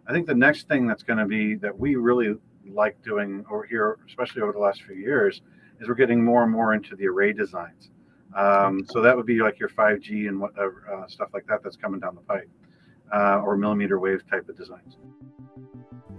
I think the next thing that's going to be that we really like doing over here, especially over the last few years, is we're getting more and more into the array designs. So that would be like your 5G and stuff like that that's coming down the pipe, or millimeter wave type of designs.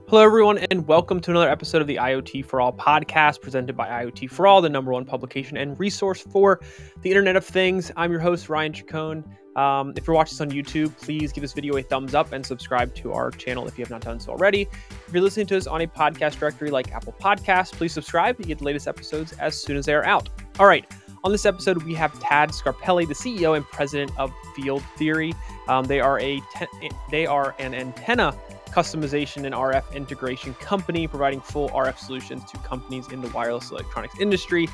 Hello, everyone, and welcome to another episode of the IoT For All podcast, presented by IoT For All, the number one publication and resource for the Internet of Things. I'm your host, Ryan Chacon. If you're watching this on YouTube, please give this video a thumbs up and subscribe to our channel if you have not done so already. If you're listening to us on a podcast directory like Apple Podcasts, please subscribe to get the latest episodes as soon as they are out. All right. On this episode, we have Tad Scarpelli, the CEO and president of Field Theory. They are an antenna customization and RF integration company, providing full RF solutions to companies in the wireless electronics industry.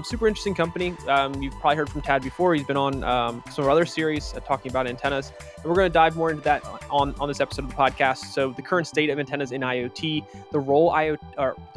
Super interesting company. You've probably heard from Tad before. He's been on some of our other series talking about antennas, and we're going to dive more into that on this episode of the podcast. So the current state of antennas in IoT, the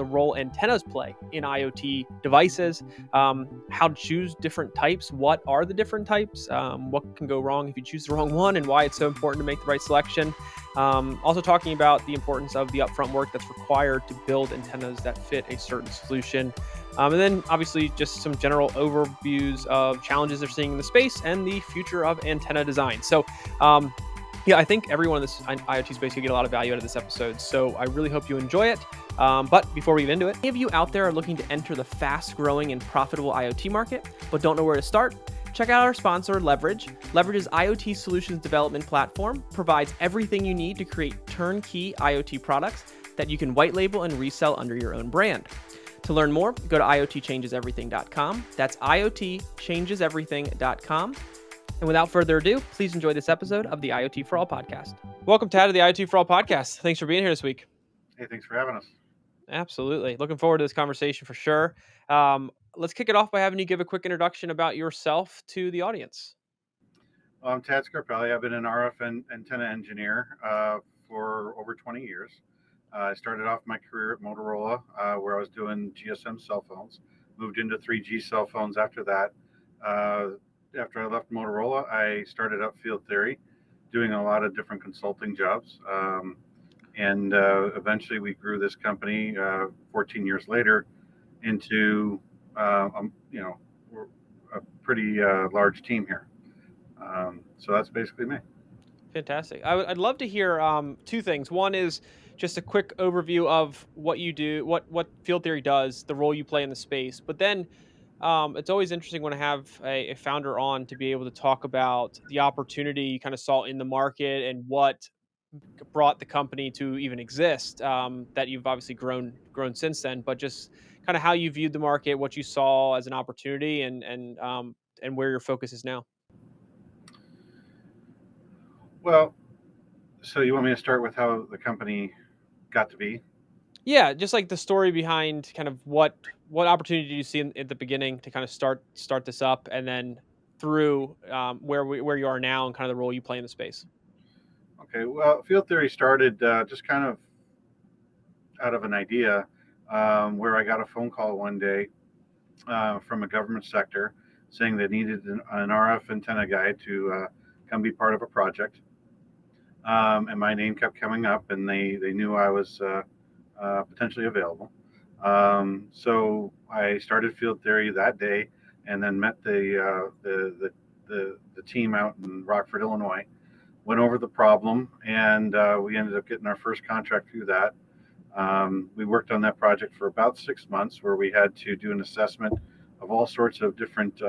role antennas play in IoT devices, how to choose different types, what are the different types, what can go wrong if you choose the wrong one, and why it's so important to make the right selection. Also talking about the importance of the upfront work that's required to build antennas that fit a certain solution. And then obviously just some general overviews of challenges they're seeing in the space and the future of antenna design. So I think everyone in this IoT space can get a lot of value out of this episode. So I really hope you enjoy it. But before we get into it, any of you out there are looking to enter the fast growing and profitable IoT market, but don't know where to start? Check out our sponsor, Leverage. Leverage's IoT solutions development platform provides everything you need to create turnkey IoT products that you can white label and resell under your own brand. To learn more, go to iotchangeseverything.com. That's iotchangeseverything.com. And without further ado, please enjoy this episode of the IoT For All podcast. Welcome, Tad, to the IoT For All podcast. Thanks for being here this week. Hey, thanks for having us. Absolutely. Looking forward to this conversation for sure. Let's kick it off by having you give a quick introduction about yourself to the audience. Well, I'm Tad Scarpelli. I've been an RF antenna engineer for over 20 years. I started off my career at Motorola, where I was doing GSM cell phones. Moved into 3G cell phones after that. After I left Motorola, I started up Field Theory, doing a lot of different consulting jobs. And eventually we grew this company 14 years later into we're a pretty large team here. So that's basically me. Fantastic. I'd love to hear two things. One is just a quick overview of what you do, what Field Theory does, the role you play in the space. But then it's always interesting when I have a founder on to be able to talk about the opportunity you kind of saw in the market and what brought the company to even exist, that you've obviously grown since then, but just kind of how you viewed the market, what you saw as an opportunity, and where your focus is now. Well, so you want me to start with how the company got to be? Yeah, just like the story behind kind of what opportunity did you see at the beginning to kind of start this up, and then through where you are now and kind of the role you play in the space. Okay, well, Field Theory started just kind of out of an idea where I got a phone call one day from a government sector saying they needed an RF antenna guy to come be part of a project. And my name kept coming up, and they knew I was potentially available. So I started Field Theory that day, and then met the team out in Rockford, Illinois. Went over the problem, and we ended up getting our first contract through that. We worked on that project for about 6 months, where we had to do an assessment of all sorts of different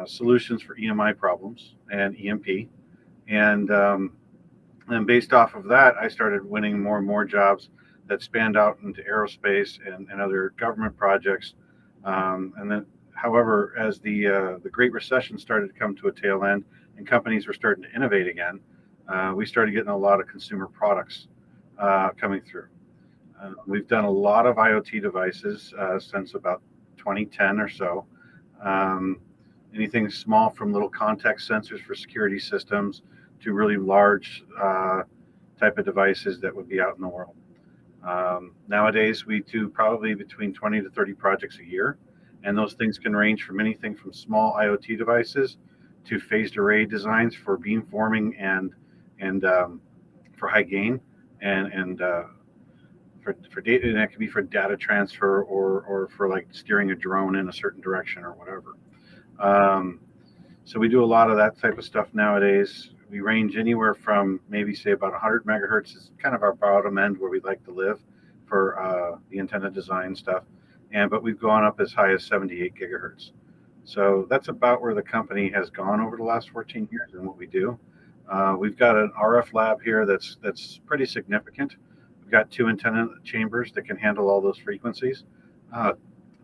solutions for EMI problems and EMP. And based off of that, I started winning more and more jobs that spanned out into aerospace and other government projects. And then, however, as the Great Recession started to come to a tail end and companies were starting to innovate again, we started getting a lot of consumer products coming through. We've done a lot of IoT devices since about 2010 or so. Anything small from little contact sensors for security systems to really large type of devices that would be out in the world. Nowadays, we do probably between 20 to 30 projects a year, and those things can range from anything from small IoT devices to phased array designs for beamforming and for high gain and for data, and that could be for data transfer or for like steering a drone in a certain direction or whatever. Um, so we do a lot of that type of stuff nowadays. We range anywhere from maybe say about 100 megahertz is kind of our bottom end where we'd like to live for the antenna design stuff, but we've gone up as high as 78 gigahertz. So that's about where the company has gone over the last 14 years in what we do. We've got an RF lab here that's pretty significant. We've got two antenna chambers that can handle all those frequencies,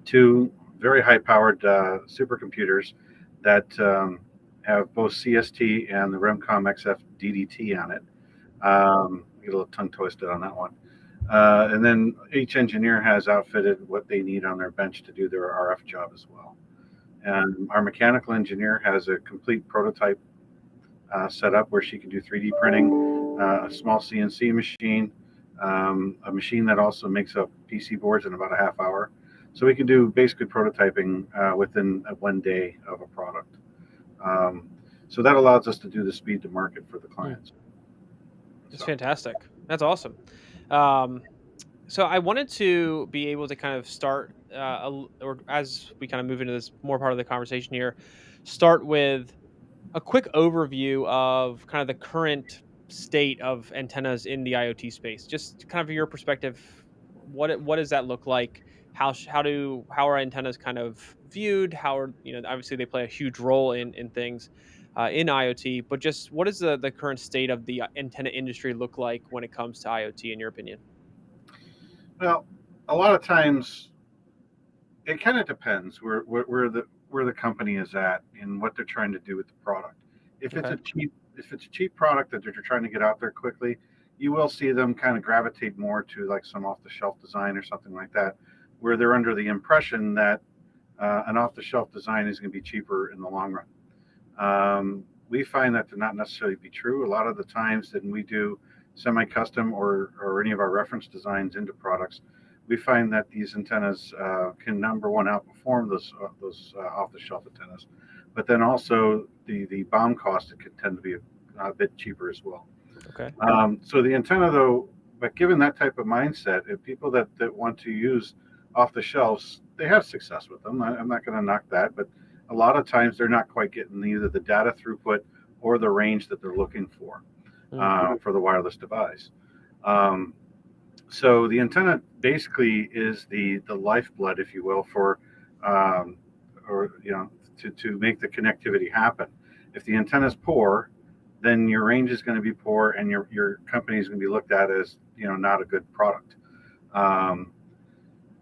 two very high-powered supercomputers that have both CST and the REMCOM XF DDT on it. Get a little tongue twisted on that one. And then each engineer has outfitted what they need on their bench to do their RF job as well. And our mechanical engineer has a complete prototype set up where she can do 3D printing, a small CNC machine, a machine that also makes up PC boards in about a half hour. So we can do basically prototyping within 1 day of a product. So that allows us to do the speed to market for the clients. That's fantastic. That's awesome. So I wanted to be able to kind of start, or as we kind of move into this more part of the conversation here, start with a quick overview of kind of the current state of antennas in the IoT space. Just kind of your perspective, what does that look like? How are antennas kind of viewed? How are, obviously they play a huge role in things in IoT, but just what does the current state of the antenna industry look like when it comes to IoT in your opinion? Well, a lot of times it kind of depends where the company is at and what they're trying to do with the product. If it's Okay. a cheap product that they're trying to get out there quickly, you will see them kind of gravitate more to like some off the shelf design or something like that, where they're under the impression that an off the shelf design is going to be cheaper in the long run. We find that to not necessarily be true. A lot of the times that we do semi-custom or any of our reference designs into products, we find that these antennas can number one outperform those off-the-shelf antennas, but then also the BOM cost it can tend to be a bit cheaper as well. Okay. So the antenna though, but given that type of mindset, if people that want to use off the shelves, they have success with them. I'm not going to knock that, but a lot of times they're not quite getting either the data throughput or the range that they're looking for the wireless device. So the antenna basically is the lifeblood, if you will, for to make the connectivity happen. If the antenna is poor, then your range is going to be poor, and your company is going to be looked at as not a good product.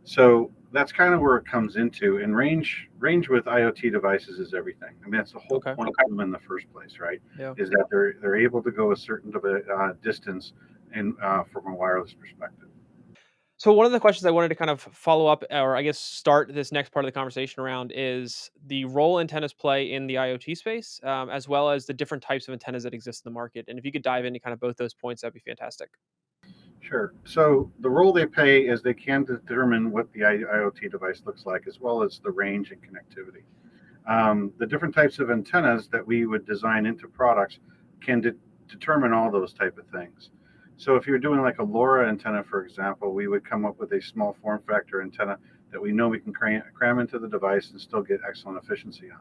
So that's kind of where it comes into. And range with IoT devices is everything. I mean, that's the whole point of them in the first place, right? Yeah. Is that they're able to go a certain distance and from a wireless perspective. So one of the questions I wanted to kind of follow up, or I guess start this next part of the conversation around, is the role antennas play in the IoT space, as well as the different types of antennas that exist in the market. And if you could dive into kind of both those points, that'd be fantastic. Sure. So the role they play is they can determine what the IoT device looks like, as well as the range and connectivity. The different types of antennas that we would design into products can determine all those type of things. So if you're doing like a LoRa antenna, for example, we would come up with a small form factor antenna that we know we can cram into the device and still get excellent efficiency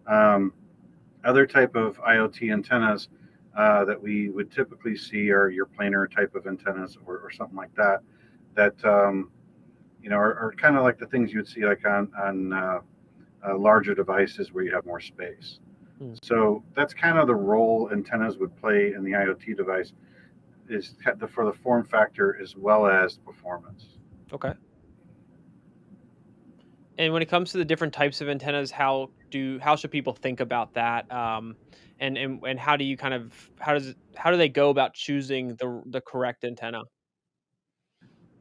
on. Other type of IoT antennas that we would typically see are your planar type of antennas or something like that are kind of like the things you would see like on larger devices where you have more space. So that's kind of the role antennas would play in the IoT device, is for the form factor as well as performance. Okay. And when it comes to the different types of antennas, how should people think about that? And how do you how do they go about choosing the correct antenna?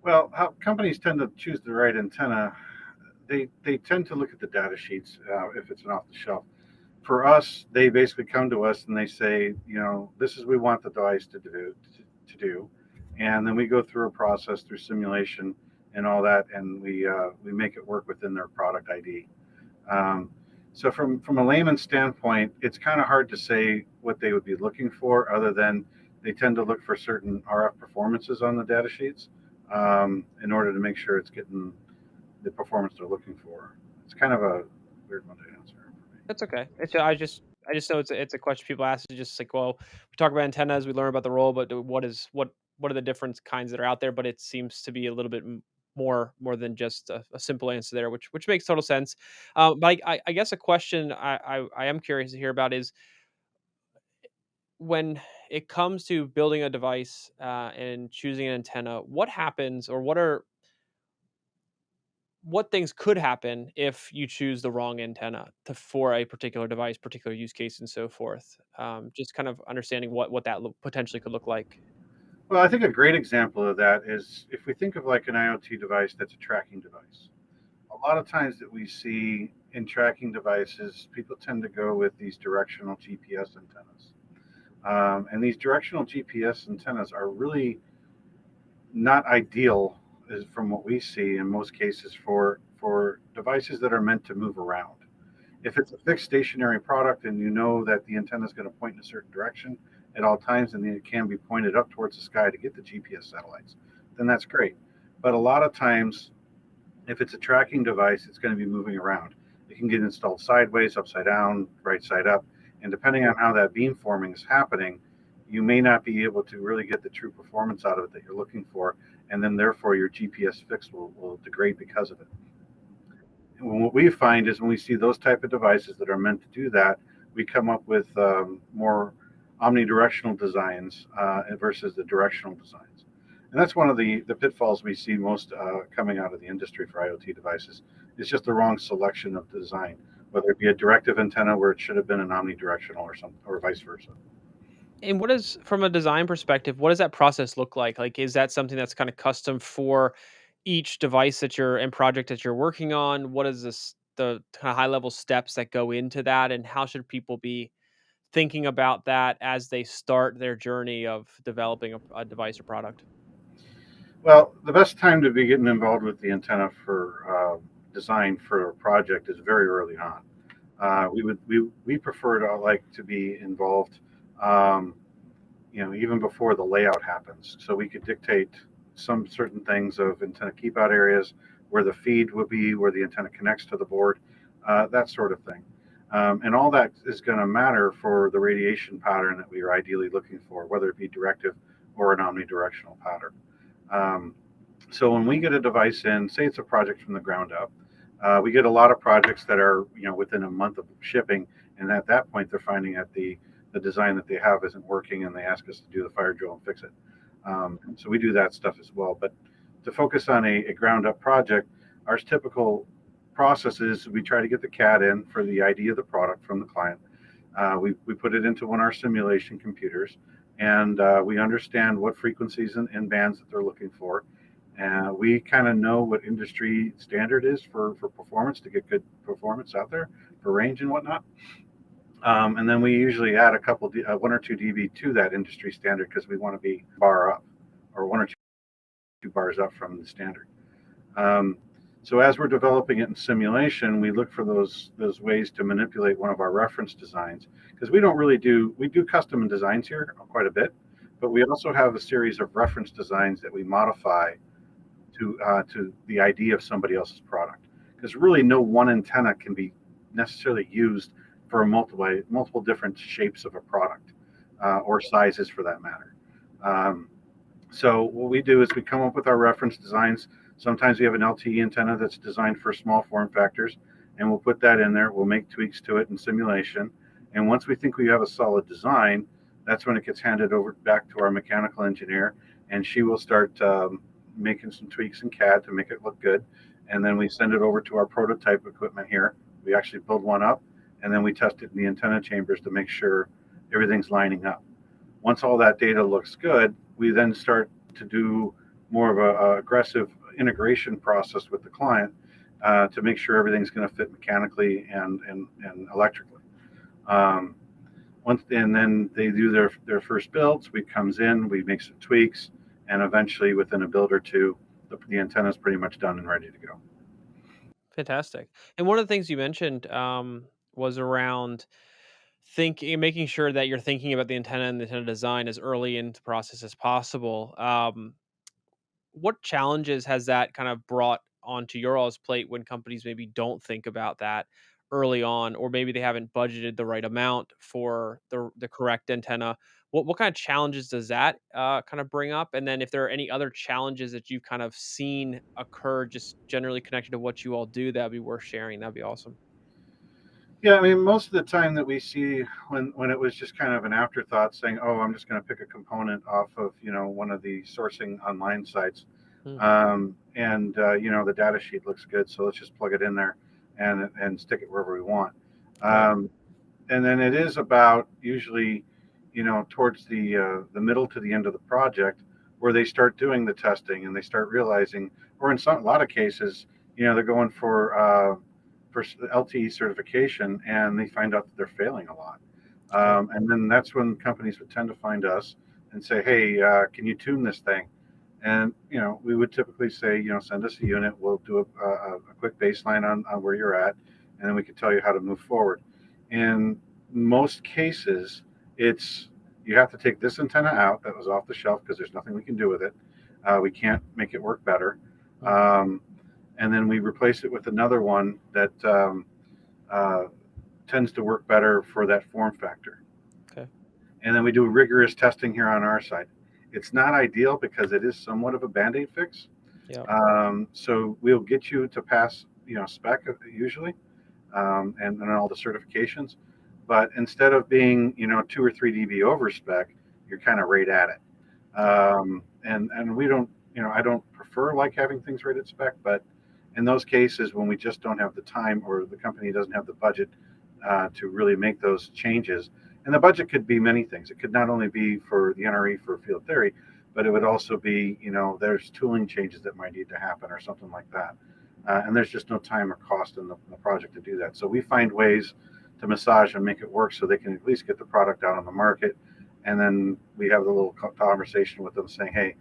Well, how companies tend to choose the right antenna, they tend to look at the data sheets if it's an off the shelf. For us, they basically come to us and they say, this is we want the device to do, and then we go through a process through simulation and all that, and we make it work within their product ID. So from a layman's standpoint, it's kind of hard to say what they would be looking for, other than they tend to look for certain RF performances on the data sheets in order to make sure it's getting the performance they're looking for. It's kind of a weird one to answer. That's okay. I just know it's a question people ask. It's just like, well, we talk about antennas, we learn about the role, but what are the different kinds that are out there? But it seems to be a little bit more than just a simple answer there, which makes total sense. But I guess a question I am curious to hear about is when it comes to building a device and choosing an antenna, what happens, or what things could happen if you choose the wrong antenna for a particular device, particular use case, and so forth. Just kind of understanding what that potentially could look like. Well, I think a great example of that is if we think of like an IoT device that's a tracking device. A lot of times that we see in tracking devices, people tend to go with these directional GPS antennas. And these directional GPS antennas are really not ideal, from what we see in most cases, for devices that are meant to move around. If it's a fixed stationary product and you know that the antenna is going to point in a certain direction at all times and it can be pointed up towards the sky to get the GPS satellites, then that's great. But a lot of times, if it's a tracking device, it's going to be moving around. It can get installed sideways, upside down, right side up. And depending on how that beam forming is happening, you may not be able to really get the true performance out of it that you're looking for. And then therefore your GPS fix will degrade because of it. And what we find is when we see those type of devices that are meant to do that, we come up with more omnidirectional designs versus the directional designs. And that's one of the pitfalls we see most coming out of the industry for IoT devices. It's just the wrong selection of design, whether it be a directive antenna where it should have been an omnidirectional or vice versa. And what is, from a design perspective, what does that process look like? Like, is that something that's kind of custom for each device that you're and project that you're working on? What is the kind of high level steps that go into that, and how should people be thinking about that as they start their journey of developing a device or product? Well, the best time to be getting involved with the antenna for design for a project is very early on. We prefer to like to be involved, um, even before the layout happens, so we could dictate some certain things of antenna keep out areas, where the feed will be, where the antenna connects to the board, that sort of thing. And all that is going to matter for the radiation pattern that we are ideally looking for, whether it be directive or an omnidirectional pattern. Um, so when we get a device in, say it's a project from the ground up, we get a lot of projects that are within a month of shipping, and at that point they're finding that the design that they have isn't working, and they ask us to do the fire drill and fix it. So we do that stuff as well. But to focus on a ground up project, our typical process is we try to get the CAD in for the ID of the product from the client. We put it into one of our simulation computers, and we understand what frequencies and bands that they're looking for. We kind of know what industry standard is for performance to get good performance out there for range and whatnot. And then we usually add a couple, 1 or 2 dB to that industry standard because we want to be bar up or 1 or 2 bars up from the standard. Um, so as we're developing it in simulation, we look for those ways to manipulate one of our reference designs, because we do custom designs here quite a bit, but we also have a series of reference designs that we modify to the idea of somebody else's product. Because really, no one antenna can be necessarily used for multiple different shapes of a product or sizes for that matter. So what we do is we come up with our reference designs. Sometimes we have an LTE antenna that's designed for small form factors, and we'll put that in there. We'll make tweaks to it in simulation. And once we think we have a solid design, that's when it gets handed over back to our mechanical engineer, and she will start making some tweaks in CAD to make it look good. And then we send it over to our prototype equipment here. We actually build one up, and then we test it in the antenna chambers to make sure everything's lining up. Once all that data looks good, we then start to do more of a aggressive integration process with the client to make sure everything's going to fit mechanically and electrically. Um, and then they do their first builds. We comes in, we make some tweaks, and eventually within a build or two, the antenna is pretty much done and ready to go. Fantastic. And one of the things you mentioned was around making sure that you're thinking about the antenna and the antenna design as early into the process as possible. What challenges has that kind of brought onto your all's plate when companies maybe don't think about that early on, or maybe they haven't budgeted the right amount for the correct antenna? What kind of challenges does that kind of bring up? And then if there are any other challenges that you've kind of seen occur, just generally connected to what you all do, that'd be worth sharing. That'd be awesome. Yeah, I mean, most of the time that we see when it was just kind of an afterthought, saying, "Oh, I'm just going to pick a component off of one of the sourcing online sites, Mm, and the data sheet looks good, so let's just plug it in there and stick it wherever we want." right. Um, and then it is about usually, towards the middle to the end of the project, where they start doing the testing and they start realizing, or in a lot of cases, they're going for LTE certification, and they find out that they're failing a lot. Okay. And then that's when companies would tend to find us and say, "Hey, can you tune this thing?" And we would typically say, send us a unit. We'll do a quick baseline on where you're at, and then we can tell you how to move forward. In most cases, it's you have to take this antenna out that was off the shelf because there's nothing we can do with it. We can't make it work better. Mm, Um, and then we replace it with another one that uh, tends to work better for that form factor. okay. And then we do rigorous testing here on our side. It's not ideal because it is somewhat of a band-aid fix. Yeah. So we'll get you to pass, spec usually, and all the certifications. But instead of being, 2 or 3 dB over spec, you're kind of right at it. And we don't, I don't prefer like having things right at spec, but in those cases when we just don't have the time or the company doesn't have the budget to really make those changes, and the budget could be many things. It could not only be for the NRE for field theory, but it would also be, there's tooling changes that might need to happen or something like that. And there's just no time or cost in the project to do that. So we find ways to massage and make it work so they can at least get the product out on the market. And then we have a little conversation with them saying, "Hey,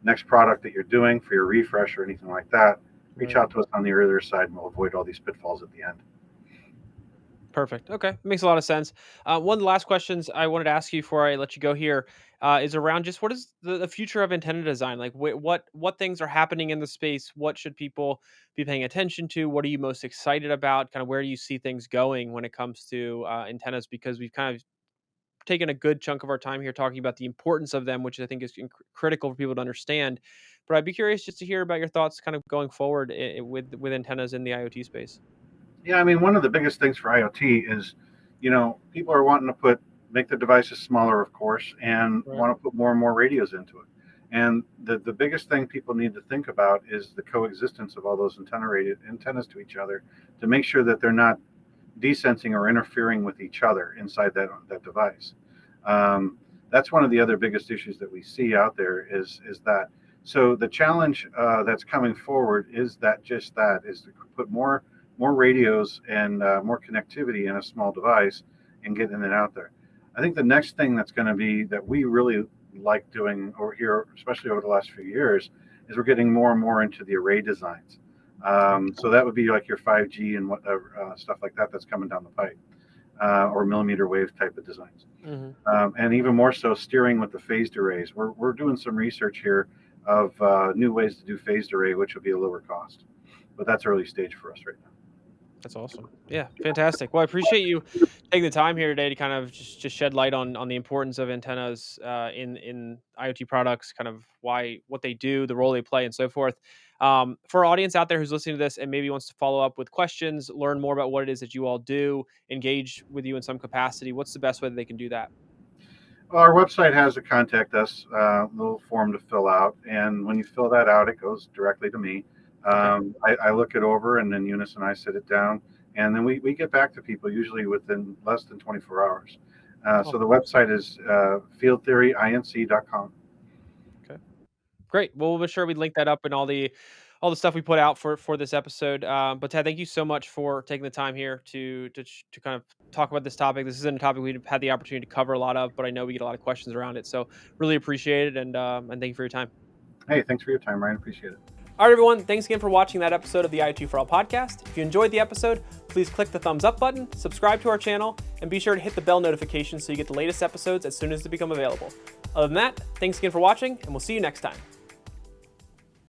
next product that you're doing for your refresh or anything like that, reach Right. out to us on the earlier side and we'll avoid all these pitfalls at the end." Perfect. Okay, makes a lot of sense. One of the last questions I wanted to ask you before I let you go here is around just what is the future of antenna design? Like, what things are happening in the space? What should people be paying attention to? What are you most excited about? Kind of where do you see things going when it comes to antennas? Because we've kind of taken a good chunk of our time here talking about the importance of them, which I think is critical for people to understand. But I'd be curious just to hear about your thoughts, kind of going forward with antennas in the IoT space. Yeah, I mean, one of the biggest things for IoT is, people are wanting to make the devices smaller, of course, and Right. want to put more and more radios into it. And the biggest thing people need to think about is the coexistence of all those antennas to each other to make sure that they're not desensing or interfering with each other inside that device. Um, that's one of the other biggest issues that we see out there is that. So the challenge that's coming forward is to put more radios and more connectivity in a small device and getting it out there. I think the next thing that's going to be that we really like doing over here, especially over the last few years, is we're getting more and more into the array designs. So that would be like your 5G and whatever stuff like that that's coming down the pipe, or millimeter wave type of designs, Hmm. and even more so steering with the phased arrays. We're doing some research here of new ways to do phased array, which will be a lower cost, but that's early stage for us right now. That's awesome. Yeah, fantastic. Well, I appreciate you taking the time here today to kind of just shed light on the importance of antennas in IoT products, kind of what they do, the role they play, and so forth. For our audience out there who's listening to this and maybe wants to follow up with questions, learn more about what it is that you all do, engage with you in some capacity, what's the best way that they can do that? Well, our website has a contact us little form to fill out, and when you fill that out, it goes directly to me. Okay. I look it over, and then Eunice and I sit it down, and then we get back to people usually within less than 24 hours. Oh, So the website is fieldtheoryinc.com. okay. Great. Well, we'll be sure we link that up in all the stuff we put out for this episode. But Ted, thank you so much for taking the time here to kind of talk about this topic. This isn't a topic we've had the opportunity to cover a lot of, but I know we get a lot of questions around it. So really appreciate it, and thank you for your time. Hey, thanks for your time, Ryan. Appreciate it. All right, everyone, thanks again for watching that episode of the IoT For All podcast. If you enjoyed the episode, please click the thumbs up button, subscribe to our channel, and be sure to hit the bell notification so you get the latest episodes as soon as they become available. Other than that, thanks again for watching, and we'll see you next time.